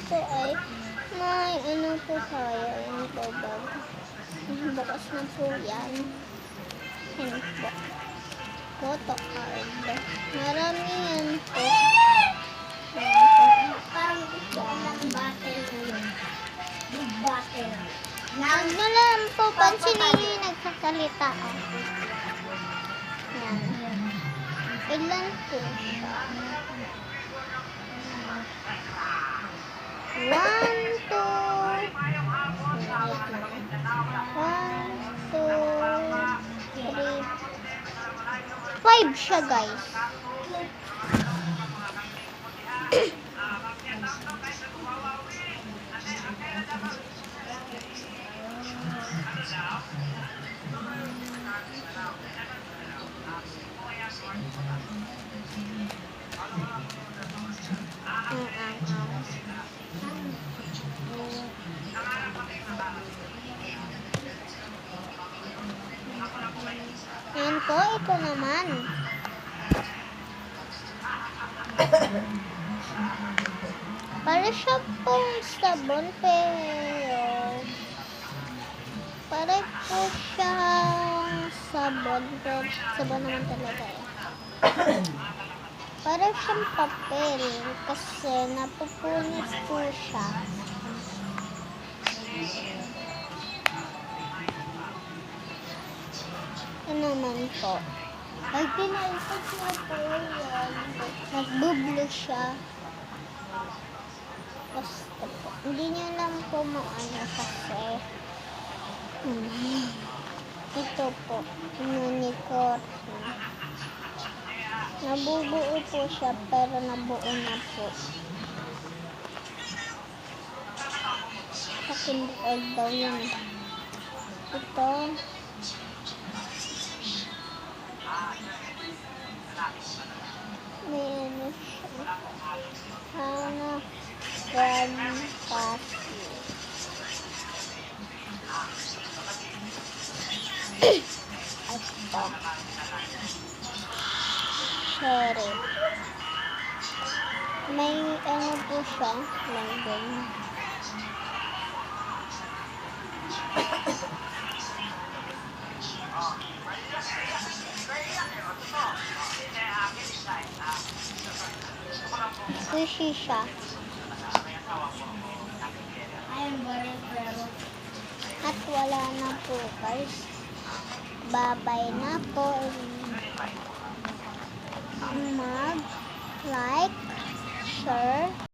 po ay may ano po tayo. Yan po bag. Bukas na po yan. Yan po. Photo card. Marami yan po. Parang gusto ko ng battle ngayon. Big battle. Huwag na lang po. Pansinin niyo yung nagsasalita. Yan. Ilan po siya? 1, 2, 1, 2, 3, 5 siya, guys. Yan po, ito naman. Para siya pong sabon, pero para po siyang sabon, pero sabon naman talaga eh. Para siyang papel, kasi napupunis po siya. Ano naman po? Pag pinalipag niyo po yan, nagbublo siya. Basta po. Hindi niyo lang po maano kasi. Ito po, unicorn. Nabubuo po siya, pero nabuo na po. Sakin buod daw yan. Ito. May ano siya. Hana Fantasy. Ito. Cherry. May ano po siya. London. Squishy siya. At wala na po, guys. Bye-bye na po. Mag, like, share.